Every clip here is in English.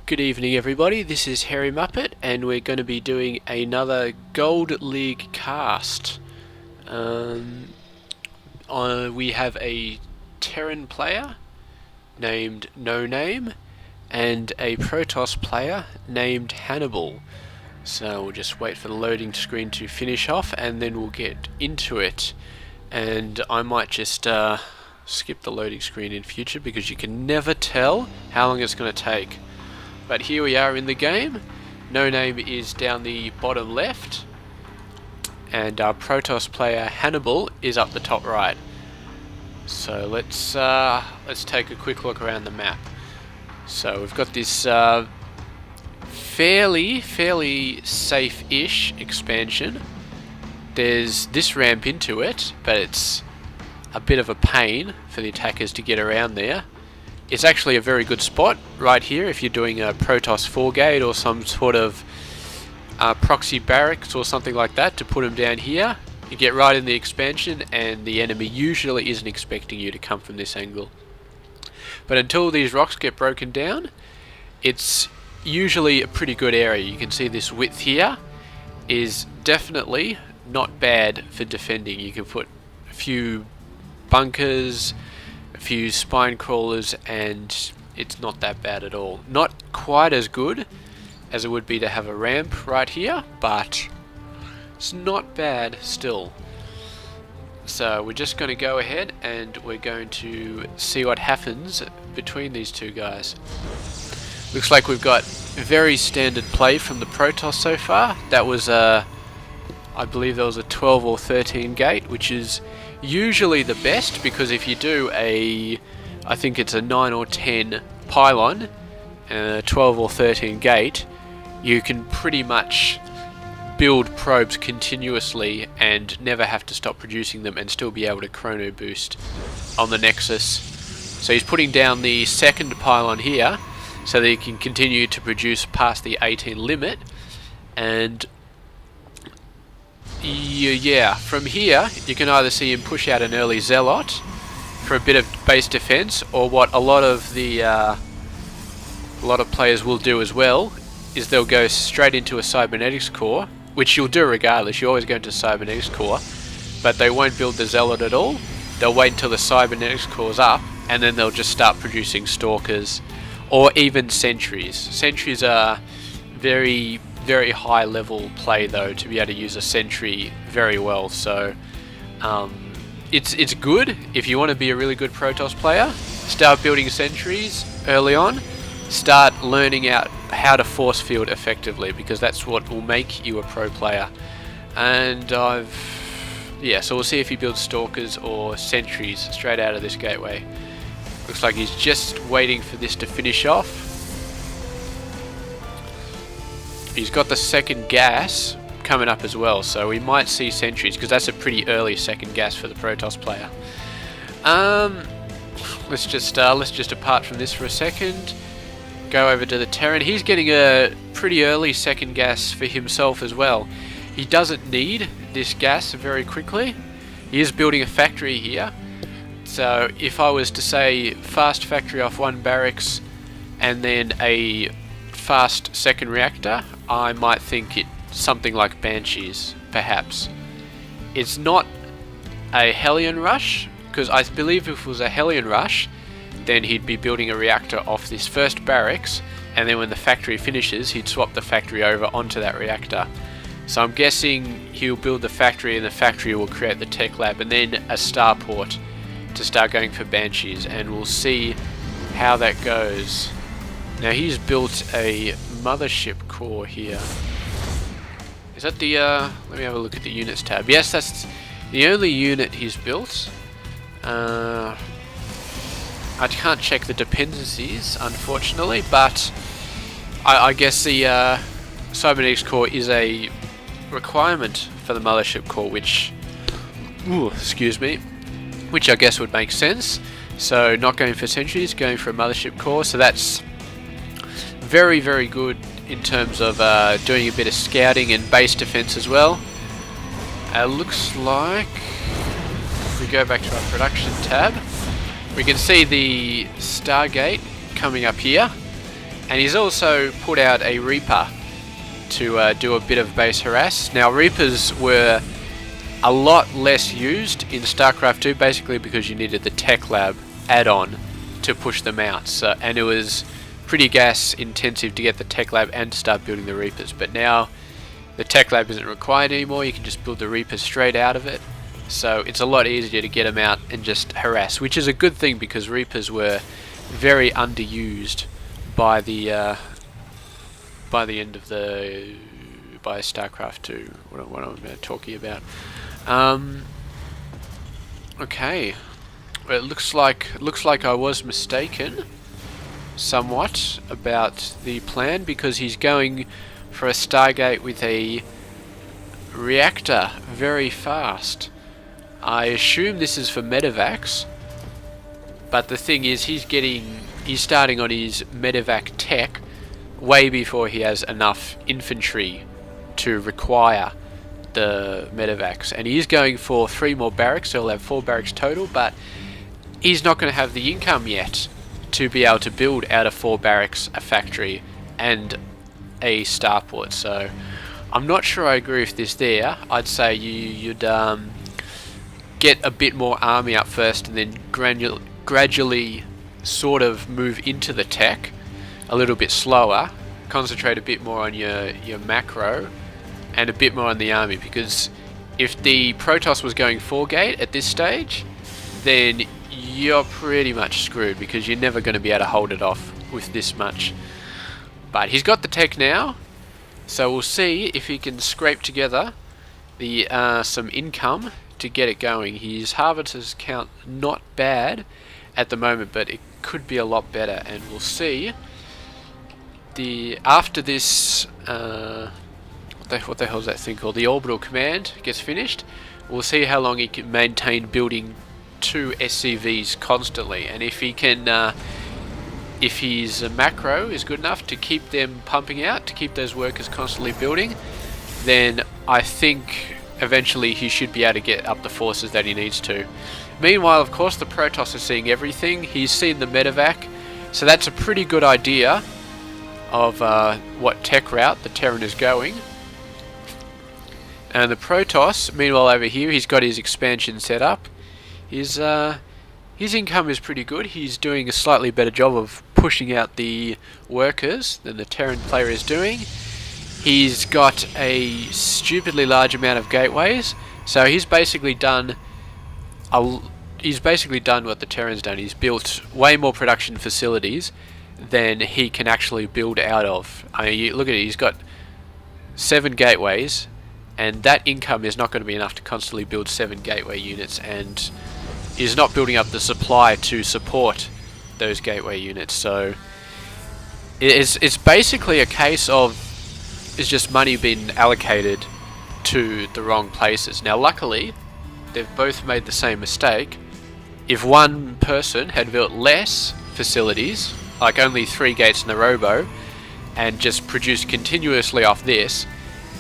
Good evening everybody, this is Harry Muppet and we're going to be doing another Gold League cast. We have a Terran player named NoName and a Protoss player named Hannibal. So we'll just wait for the loading screen to finish off and then we'll get into it. And I might just skip the loading screen in future because you can never tell how long it's going to take. But here we are in the game. NoName is down the bottom left, and our Protoss player Hannibal is up the top right. So let's take a quick look around the map. So we've got this fairly safe-ish expansion. There's this ramp into it, but it's a bit of a pain for the attackers to get around there. It's actually a very good spot right here if you're doing a Protoss 4 gate or some sort of proxy barracks or something like that to put them down here. You get right in the expansion and the enemy usually isn't expecting you to come from this angle. But until these rocks get broken down, it's usually a pretty good area. You can see this width here is definitely not bad for defending. You can put a few bunkers, a few spine crawlers, and it's not that bad at all. Not quite as good as it would be to have a ramp right here, but it's not bad still. So we're just going to go ahead and we're going to see what happens between these two guys. Looks like we've got very standard play from the Protoss so far. That was I believe there was a 12 or 13 gate, which is usually the best, because if you do I think it's a 9 or 10 pylon and a 12 or 13 gate, you can pretty much build probes continuously and never have to stop producing them and still be able to chrono boost on the Nexus. So he's putting down the second pylon here so that he can continue to produce past the 18 limit. And yeah, from here you can either see him push out an early Zealot for a bit of base defense, or what a lot of players will do as well is they'll go straight into a cybernetics core, which you'll do regardless. You always go into cybernetics core, but they won't build the Zealot at all. They'll wait until the cybernetics core's up and then they'll just start producing stalkers or even sentries. Sentries are very high level play though, to be able to use a sentry very well. So it's good if you want to be a really good Protoss player. Start building sentries early on. Start learning out how to force field effectively, because that's what will make you a pro player. And so we'll see if he builds stalkers or sentries straight out of this gateway. Looks like he's just waiting for this to finish off. He's got the second gas coming up as well, so we might see sentries, because that's a pretty early second gas for the Protoss player. Let's just depart from this for a second. Go over to the Terran. He's getting a pretty early second gas for himself as well. He doesn't need this gas very quickly. He is building a factory here. So if I was to say fast factory off one barracks and then a fast second reactor, I might think it something like Banshees, perhaps. It's not a Hellion Rush, because I believe if it was a Hellion Rush, then he'd be building a reactor off this first barracks, and then when the factory finishes, he'd swap the factory over onto that reactor. So I'm guessing he'll build the factory, and the factory will create the tech lab, and then a starport to start going for Banshees, and we'll see how that goes. Now he's built a mothership core here. Is that the, let me have a look at the units tab. Yes, that's the only unit he's built. I can't check the dependencies, unfortunately, but I guess the cybernetics core is a requirement for the mothership core, which I guess would make sense. So not going for sentries, going for a mothership core, so that's very good in terms of doing a bit of scouting and base defense as well. Looks like if we go back to our production tab, we can see the Stargate coming up here, And he's also put out a Reaper to do a bit of base harass. Now Reapers were a lot less used in Starcraft 2, basically because you needed the Tech Lab add-on to push them out. So, and it was pretty gas intensive to get the Tech Lab and to start building the Reapers. But now the Tech Lab isn't required anymore, you can just build the Reapers straight out of it. So it's a lot easier to get them out and just harass, which is a good thing because Reapers were very underused by the end of by Starcraft 2. What I'm talking about. Okay, well, it looks like I was mistaken somewhat about the plan, because he's going for a Stargate with a reactor very fast. I assume this is for medevacs, but the thing is he's starting on his medevac tech way before he has enough infantry to require the medevacs, and he's going for 3 more barracks, so he'll have 4 barracks total, but he's not going to have the income yet to be able to build out of 4 barracks a factory and a starport. So I'm not sure I agree with this there. I'd say you'd get a bit more army up first and then gradually sort of move into the tech a little bit slower, concentrate a bit more on your macro and a bit more on the army, because if the Protoss was going 4-gate at this stage, then you're pretty much screwed, because you're never going to be able to hold it off with this much. But he's got the tech now, so we'll see if he can scrape together the some income to get it going. His harvesters count not bad at the moment, but it could be a lot better, and we'll see. After this, what the hell is that thing called? The orbital command gets finished. We'll see how long he can maintain building 2 SCVs constantly, and if he can, if his macro is good enough to keep them pumping out, to keep those workers constantly building, then I think eventually he should be able to get up the forces that he needs to. Meanwhile, of course, the Protoss is seeing everything. He's seen the medevac, so that's a pretty good idea of what tech route the Terran is going. And the Protoss, meanwhile over here, he's got his expansion set up. His income is pretty good. He's doing a slightly better job of pushing out the workers than the Terran player is doing. He's got a stupidly large amount of gateways, so he's basically done what the Terran's done. He's built way more production facilities than he can actually build out of. I mean, you look at it, he's got 7 gateways, and that income is not going to be enough to constantly build 7 gateway units, and is not building up the supply to support those gateway units. So it's basically a case of it's just money being allocated to the wrong places. Now luckily they've both made the same mistake. If one person had built less facilities, like only 3 gates in a robo, and just produced continuously off this,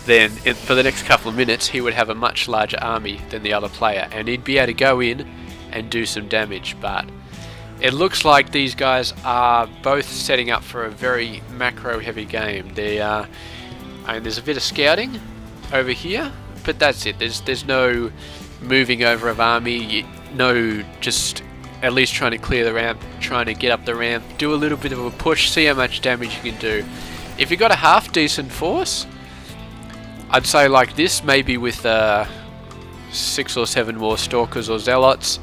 then for the next couple of minutes he would have a much larger army than the other player, and he'd be able to go in and do some damage. But it looks like these guys are both setting up for a very macro heavy game. There's a bit of scouting over here, but that's it. There's no moving over of army, no just at least trying to clear the ramp, trying to get up the ramp, do a little bit of a push, see how much damage you can do. If you've got a half decent force, I'd say like this, maybe with 6 or 7 more stalkers or zealots,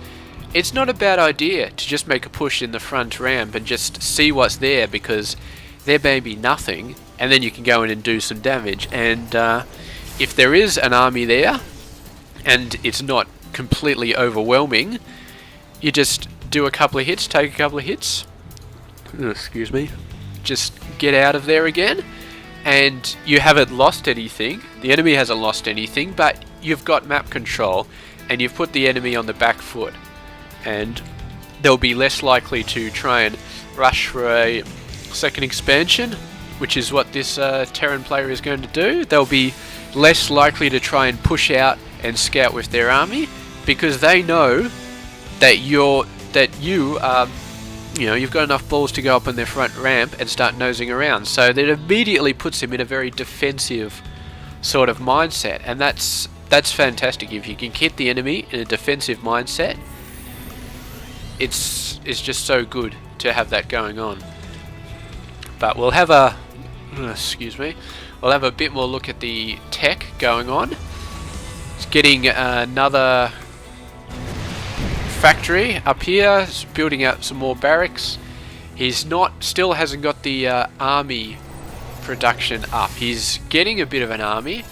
it's not a bad idea to just make a push in the front ramp and just see what's there, because there may be nothing, and then you can go in and do some damage. And if there is an army there and it's not completely overwhelming, you just do a couple of hits, take a couple of hits, excuse me, just get out of there again, and you haven't lost anything. The enemy hasn't lost anything, but you've got map control and you've put the enemy on the back foot, and they'll be less likely to try and rush for a second expansion, which is what this Terran player is going to do. They'll be less likely to try and push out and scout with their army, because they know that you are you know, you've got enough balls to go up on their front ramp and start nosing around. So that immediately puts him in a very defensive sort of mindset, and that's fantastic. If you can keep the enemy in a defensive mindset, it's just so good to have that going on. But we'll have a we'll have a bit more look at the tech going on. It's getting another factory up here. It's building out some more barracks. Still hasn't got the army production up. He's getting a bit of an army,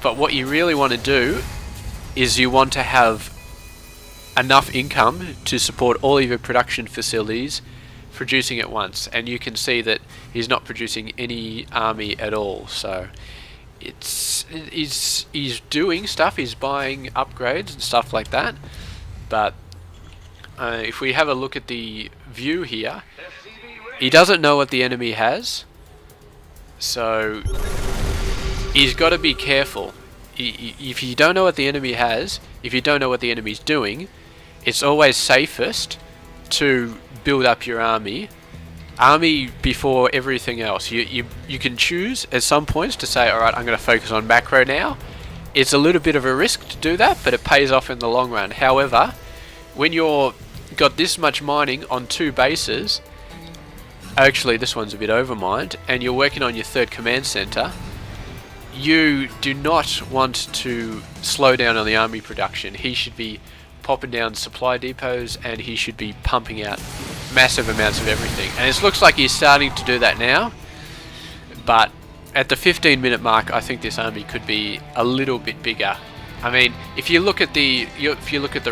but what you really want to do is you want to have enough income to support all of your production facilities producing at once, and you can see that he's not producing any army at all. So he's doing stuff, he's buying upgrades and stuff like that, but if we have a look at the view here, he doesn't know what the enemy has, so he's got to be careful. If you don't know what the enemy has, if you don't know what the enemy's doing, it's always safest to build up your army before everything else. You can choose at some points to say, alright, I'm going to focus on macro now. It's a little bit of a risk to do that, but it pays off in the long run. However, when you're got this much mining on 2 bases, actually this one's a bit overmined, and you're working on your 3rd command center, you do not want to slow down on the army production. He should be popping down supply depots, and he should be pumping out massive amounts of everything. And it looks like he's starting to do that now, but at the 15-minute mark, I think this army could be a little bit bigger. I mean, if you look at the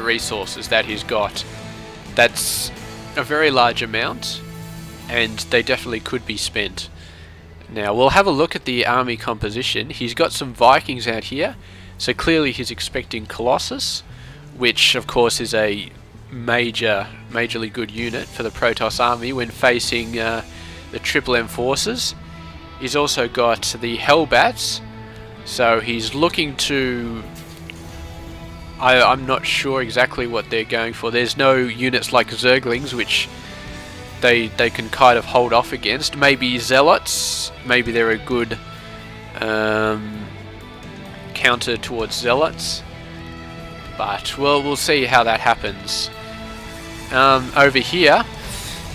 resources that he's got, that's a very large amount, and they definitely could be spent. Now we'll have a look at the army composition. He's got some Vikings out here, so clearly he's expecting Colossus, which of course is a majorly good unit for the Protoss army when facing the Triple M forces. He's also got the Hellbats, so he's looking to... I'm not sure exactly what they're going for. There's no units like Zerglings, which they can kind of hold off against. Maybe Zealots, maybe they're a good counter towards Zealots. But we'll see how that happens. Over here,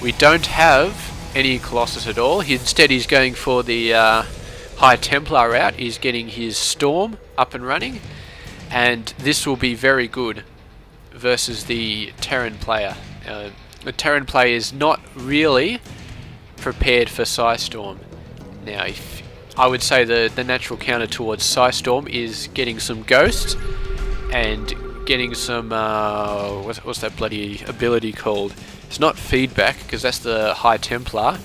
we don't have any Colossus at all. Instead, he's going for the High Templar route. He's getting his Storm up and running, and this will be very good versus the Terran player. The Terran player is not really prepared for Psystorm. Now, I would say the natural counter towards Psystorm is getting some Ghosts and getting some what's that bloody ability called? It's not feedback, because that's the High Templar.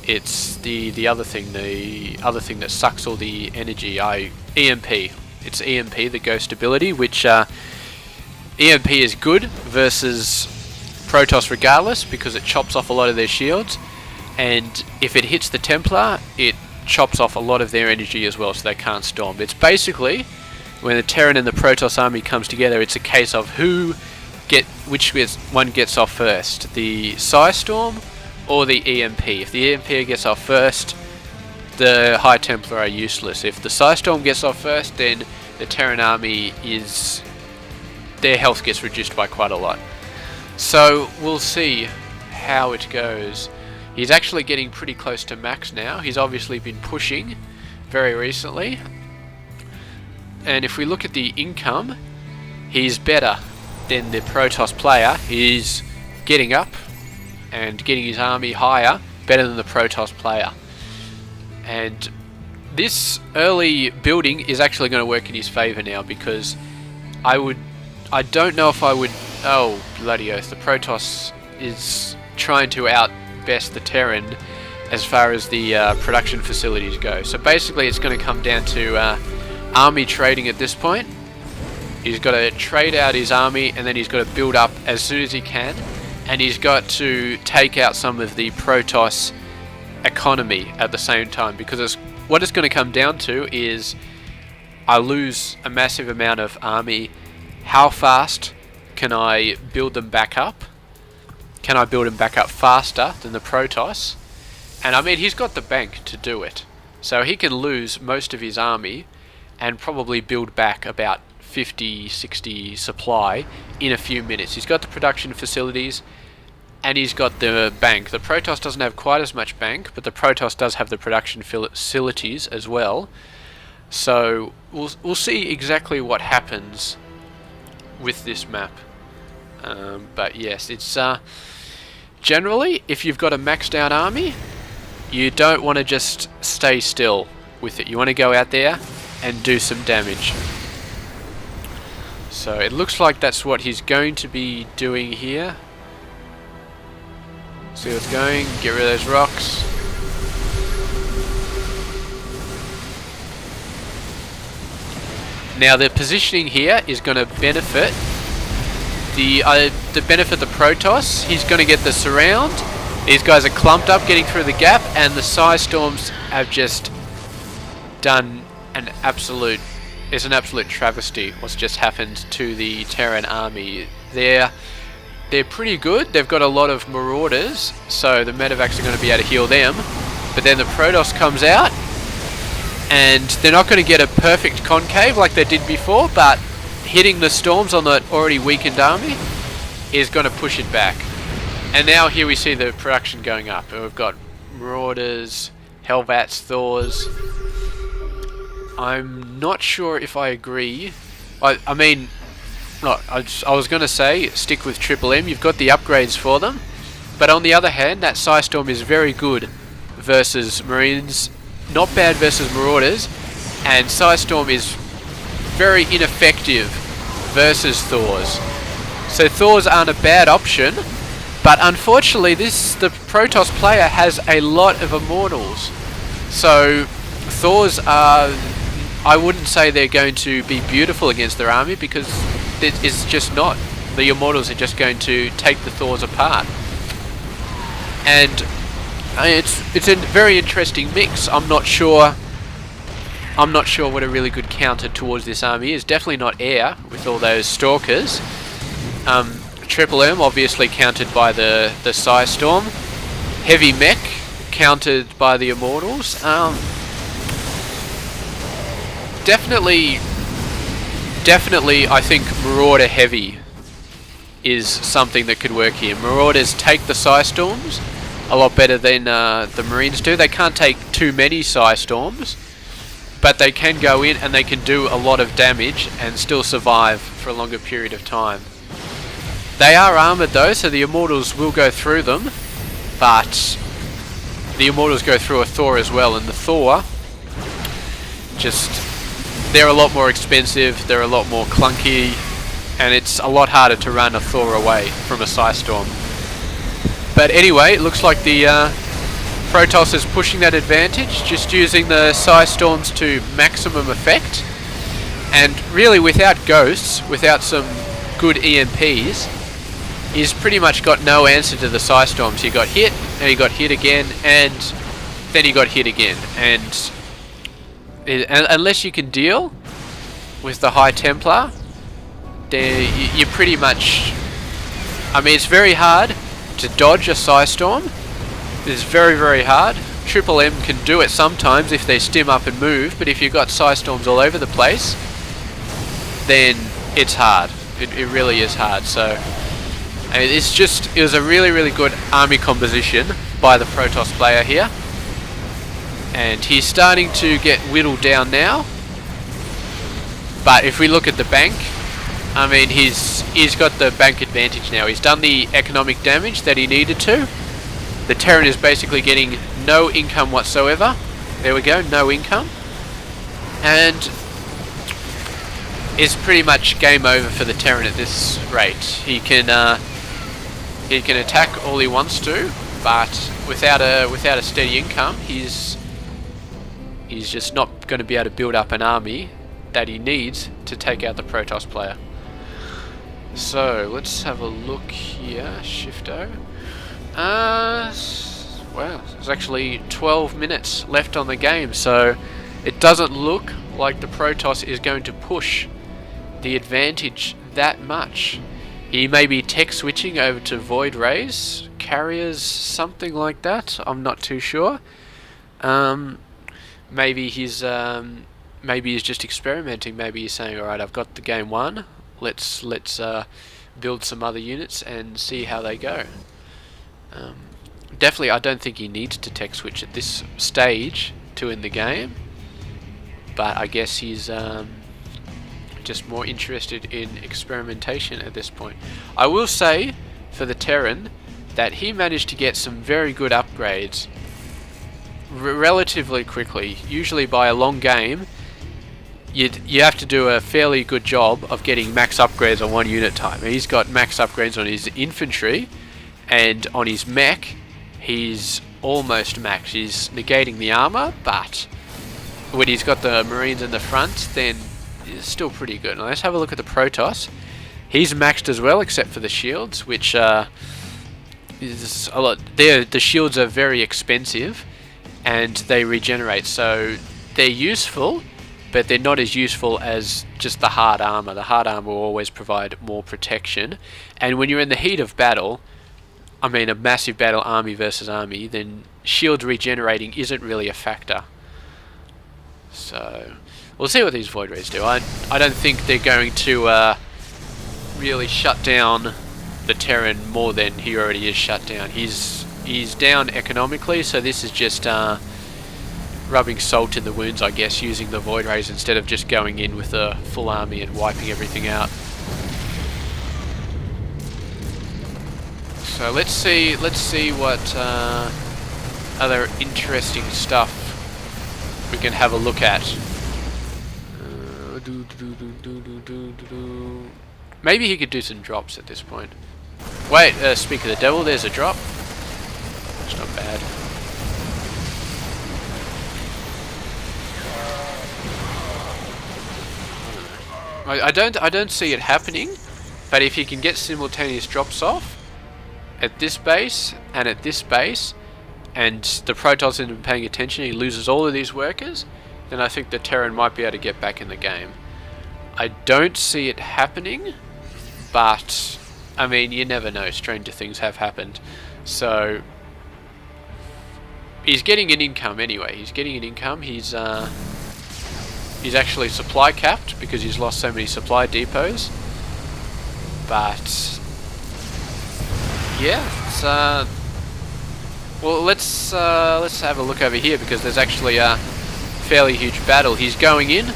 It's the other thing that sucks all the energy. EMP. It's EMP, the Ghost ability, which EMP is good versus Protoss regardless, because it chops off a lot of their shields, and if it hits the Templar, it chops off a lot of their energy as well, so they can't storm. It's basically, when the Terran and the Protoss army comes together, it's a case of which one gets off first, the Psystorm or the EMP. If the EMP gets off first, the High Templar are useless. If the Psystorm gets off first, then the Terran army their health gets reduced by quite a lot. So we'll see how it goes. He's actually getting pretty close to max now. He's obviously been pushing very recently. And if we look at the income, he's better than the Protoss player. He's getting up and getting his army higher, better than the Protoss player. And this early building is actually going to work in his favour now, because I don't know if I would... Oh, bloody oath. The Protoss is trying to outbest the Terran as far as the production facilities go. So basically it's going to come down to army trading at this point. He's got to trade out his army, and then he's got to build up as soon as he can. And he's got to take out some of the Protoss economy at the same time, because what it's going to come down to is I lose a massive amount of army. How fast can I build them back up? can I build him back up faster than the Protoss? And I mean, he's got the bank to do it. So he can lose most of his army and probably build back about 50, 60 supply in a few minutes. He's got the production facilities and he's got the bank. The Protoss doesn't have quite as much bank, but the Protoss does have the production facilities as well. So we'll see exactly what happens with this map. But yes, it's generally, if you've got a maxed out army, you don't want to just stay still with it. You want to go out there and do some damage. So it looks like that's what he's going to be doing here. See what's going, get rid of those rocks. Now the positioning here is going to benefit the Protoss. He's going to get the surround. These guys are clumped up getting through the gap, and the Psystorms have just done an absolute travesty what's just happened to the Terran army. They're pretty good. They've got a lot of Marauders, so the medevacs are going to be able to heal them. But then the Protoss comes out, and they're not going to get a perfect concave like they did before, but hitting the storms on that already weakened army is going to push it back. And now here we see the production going up. We've got Marauders, Hellbats, Thors. I'm not sure if I agree. I was going to say stick with Triple M. You've got the upgrades for them. But on the other hand, that Psystorm is very good versus Marines. Not bad versus Marauders. And Psystorm is very ineffective versus Thors. So Thors aren't a bad option. But unfortunately, the Protoss player has a lot of Immortals. So Thors are, I wouldn't say they're going to be beautiful against their army, because it's just not. The Immortals are just going to take the Thors apart. And it's a very interesting mix. I'm not sure what a really good counter towards this army is. Definitely not air with all those Stalkers. Triple M obviously countered by the Psystorm. Heavy Mech countered by the Immortals. Definitely I think Marauder Heavy is something that could work here. Marauders take the Psystorms a lot better than the Marines do. They can't take too many Psystorms, but they can go in and they can do a lot of damage and still survive for a longer period of time. They are armoured though, so the Immortals will go through them, but the Immortals go through a Thor as well, and the Thor, they're a lot more expensive, they're a lot more clunky, and it's a lot harder to run a Thor away from a Psystorm. But anyway, it looks like the Protoss is pushing that advantage, just using the Psystorms to maximum effect, and really without Ghosts, without some good EMPs, he's pretty much got no answer to the Psystorms. He got hit, and he got hit again, and then he got hit again. And unless you can deal with the High Templar, you pretty much... I mean, it's very hard to dodge a Psystorm. It's very, very hard. Triple M can do it sometimes if they stim up and move, but if you've got Psystorms all over the place, then it's hard. It really is hard. So I mean, it was a really, really good army composition by the Protoss player here. And he's starting to get whittled down now. But if we look at the bank, I mean, he's got the bank advantage now. He's done the economic damage that he needed to. The Terran is basically getting no income whatsoever. There we go, no income. And it's pretty much game over for the Terran at this rate. He can attack all he wants to, but without a steady income, he's just not going to be able to build up an army that he needs to take out the Protoss player. So let's have a look here. Shift-O. Well, there's actually 12 minutes left on the game, so it doesn't look like the Protoss is going to push the advantage that much. He may be tech switching over to Void Rays carriers, something like that. I'm not too sure. Maybe he's just experimenting. Maybe he's saying, all right, I've got the game won. Let's build some other units and see how they go. Definitely, I don't think he needs to tech switch at this stage to win the game. But I guess he's just more interested in experimentation at this point. I will say for the Terran that he managed to get some very good upgrades relatively quickly. Usually by a long game, you have to do a fairly good job of getting max upgrades on one unit time. And he's got max upgrades on his infantry, and on his mech, he's almost max. He's negating the armor, but when he's got the Marines in the front, then it's still pretty good. Now let's have a look at the Protoss. He's maxed as well, except for the shields, which is a lot. The shields are very expensive, and they regenerate, so they're useful, but they're not as useful as just the hard armor. The hard armor will always provide more protection, and when you're in the heat of battle, I mean a massive battle, army versus army, then shields regenerating isn't really a factor. So we'll see what these Void Rays do. I don't think they're going to really shut down the Terran more than he already is shut down. He's down economically, so this is just rubbing salt in the wounds, I guess, using the Void Rays instead of just going in with a full army and wiping everything out. So let's see what other interesting stuff we can have a look at. Maybe he could do some drops at this point. Wait, speak of the devil, there's a drop. It's not bad. I don't see it happening, but if he can get simultaneous drops off at this base and at this base, and the Protoss isn't paying attention, he loses all of these workers, then I think the Terran might be able to get back in the game. I don't see it happening, but I mean, you never know. Stranger things have happened. So he's getting an income anyway. He's getting an income. He's actually supply capped because he's lost so many supply depots. But yeah, it's well, let's have a look over here, because there's actually a fairly huge battle. He's going in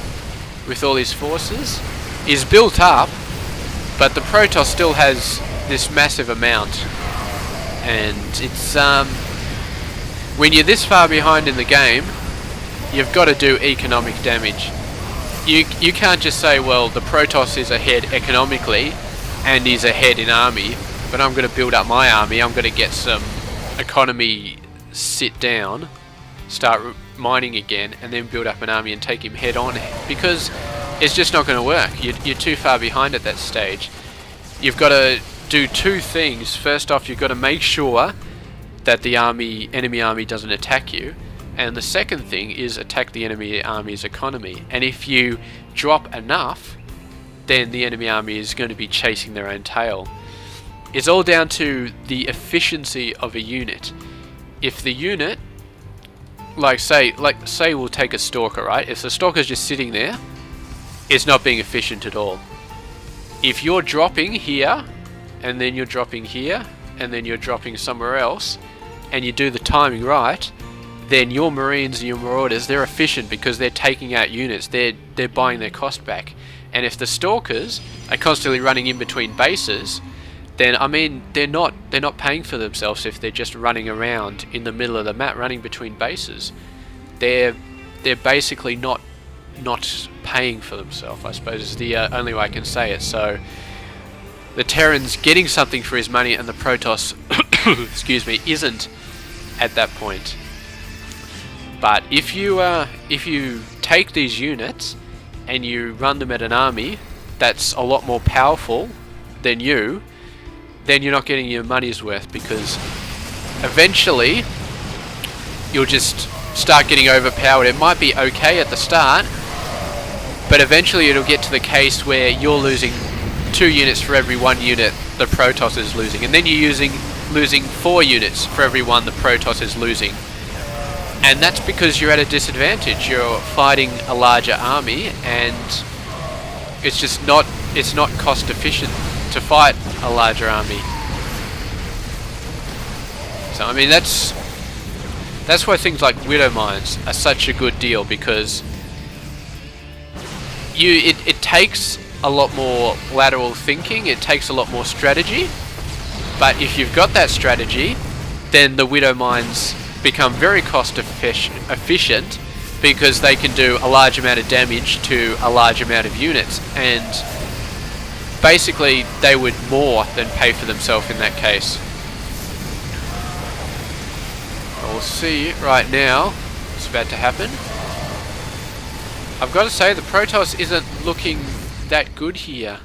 with all his forces. He's built up, but the Protoss still has this massive amount, and it's when you're this far behind in the game, you've got to do economic damage. You can't just say, well, the Protoss is ahead economically and he's ahead in army, but I'm going to build up my army. I'm going to get some economy, sit down, start mining again, and then build up an army and take him head on, because it's just not going to work. You're too far behind at that stage. You've got to do two things. First off, you've got to make sure that the enemy army doesn't attack you, and the second thing is attack the enemy army's economy. And if you drop enough, then the enemy army is going to be chasing their own tail. It's all down to the efficiency of a unit. If the unit, like say we'll take a Stalker, right? If the Stalker's just sitting there, it's not being efficient at all. If you're dropping here, and then you're dropping here, and then you're dropping somewhere else, and you do the timing right, then your Marines and your Marauders, they're efficient because they're taking out units. They're buying their cost back. And if the Stalkers are constantly running in between bases, then I mean they're not paying for themselves if they're just running around in the middle of the map, running between bases. They're basically not paying for themselves, I suppose, is the only way I can say it. So the Terran's getting something for his money, and the Protoss, excuse me, isn't at that point. But if you take these units and you run them at an army that's a lot more powerful than you, then you're not getting your money's worth, because eventually you'll just start getting overpowered. It might be okay at the start, but eventually it'll get to the case where you're losing 2 units for every 1 unit the Protoss is losing, and then you're using losing 4 units for every one the Protoss is losing. And that's because you're at a disadvantage. You're fighting a larger army, and it's just not cost efficient to fight a larger army. So I mean that's why things like Widow Mines are such a good deal, because it takes a lot more lateral thinking, it takes a lot more strategy, but if you've got that strategy, then the Widow Mines become very cost efficient, because they can do a large amount of damage to a large amount of units, and basically they would more than pay for themselves in that case. We'll see right now what's about to happen. I've got to say the Protoss isn't looking that good here.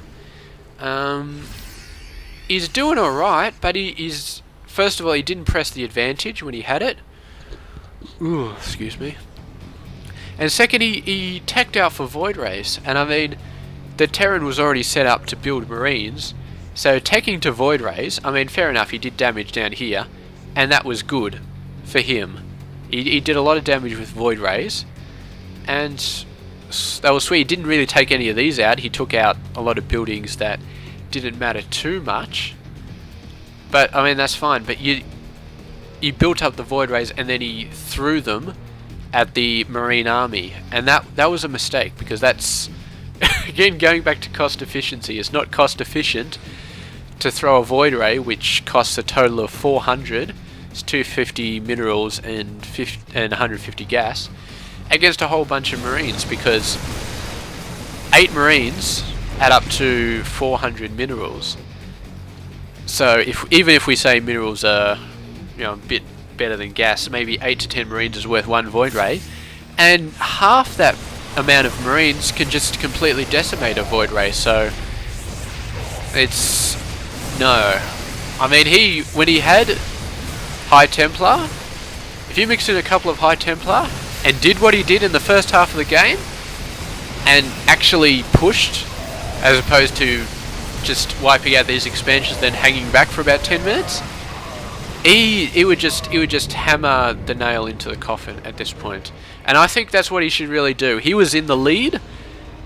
He's doing alright, but he's, first of all, he didn't press the advantage when he had it. Ooh, excuse me. And second, he teched out for Void Rays, and I mean, the Terran was already set up to build Marines, so teching to Void Rays, I mean, fair enough, he did damage down here, and that was good for him. He did a lot of damage with Void Rays, and that was sweet. He didn't really take any of these out. He took out a lot of buildings that didn't matter too much, but I mean, that's fine. But he built up the Void Rays, and then he threw them at the Marine Army, and that was a mistake, because that's again going back to cost efficiency. It's not cost efficient to throw a Void Ray, which costs a total of 400, it's 250 minerals and 150 gas, against a whole bunch of Marines, because 8 Marines add up to 400 minerals. So even if we say minerals are, you know, a bit better than gas, maybe 8 to 10 Marines is worth 1 Void Ray, and half that amount of Marines can just completely decimate a Void Ray. So it's no. I mean, when he had High Templar, if you mixed in a couple of High Templar and did what he did in the first half of the game and actually pushed, as opposed to just wiping out these expansions then hanging back for about 10 minutes, it would just hammer the nail into the coffin at this point. And I think that's what he should really do. He was in the lead,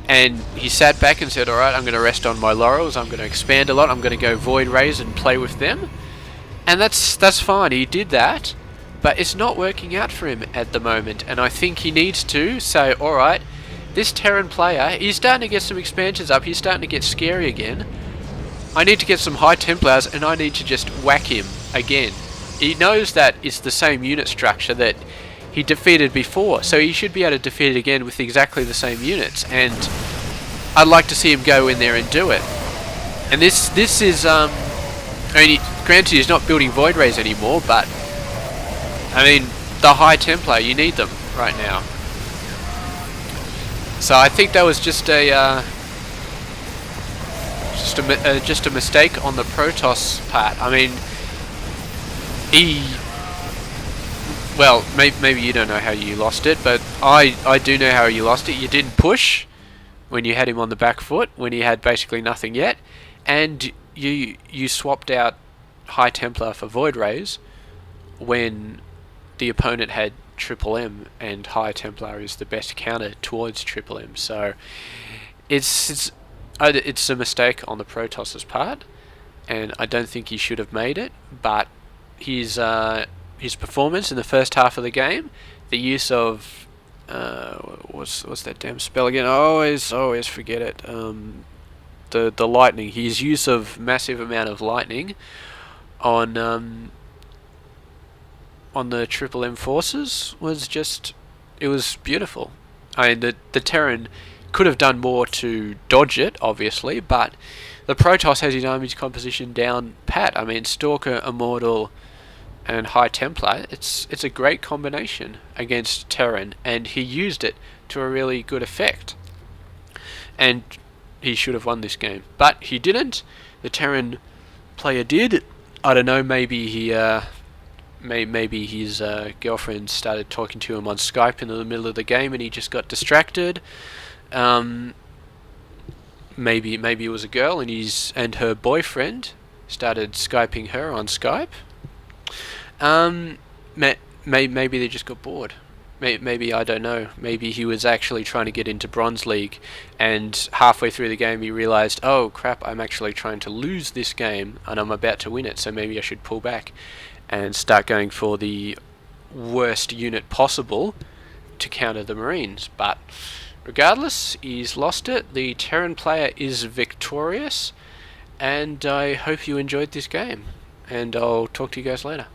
and he sat back and said, alright, I'm going to rest on my laurels, I'm going to expand a lot, I'm going to go Void Rays and play with them. And that's fine, he did that, but it's not working out for him at the moment, and I think he needs to say, alright, this Terran player, he's starting to get some expansions up, he's starting to get scary again. I need to get some High Templars, and I need to just whack him again. He knows that it's the same unit structure that he defeated before, so he should be able to defeat it again with exactly the same units, and I'd like to see him go in there and do it. And this is, I mean, granted he's not building Void Rays anymore, but I mean, the High Templar, you need them right now. So I think that was just a mistake on the Protoss part. I mean, well, maybe you don't know how you lost it, but I do know how you lost it. You didn't push when you had him on the back foot, when he had basically nothing yet, and you swapped out High Templar for Void Rays when the opponent had Triple M, and High Templar is the best counter towards Triple M. So it's a mistake on the Protoss's part, and I don't think he should have made it. But his performance in the first half of the game, the use of what's that damn spell again? I always forget it. The lightning. His use of massive amount of lightning on the Triple M forces was just, it was beautiful. I mean, the Terran could have done more to dodge it, obviously, but the Protoss has his army's composition down pat. I mean, Stalker, Immortal, and High Templar, it's a great combination against Terran, and he used it to a really good effect. And he should have won this game, but he didn't. The Terran player did. I don't know, maybe he maybe his girlfriend started talking to him on Skype in the middle of the game and he just got distracted. Maybe it was a girl and her boyfriend started Skyping her on Skype. Um, maybe they just got bored. Maybe, I don't know. Maybe he was actually trying to get into Bronze League, and halfway through the game he realized, oh crap, I'm actually trying to lose this game, and I'm about to win it, so maybe I should pull back and start going for the worst unit possible to counter the Marines. But regardless, he's lost it. The Terran player is victorious, and I hope you enjoyed this game, and I'll talk to you guys later.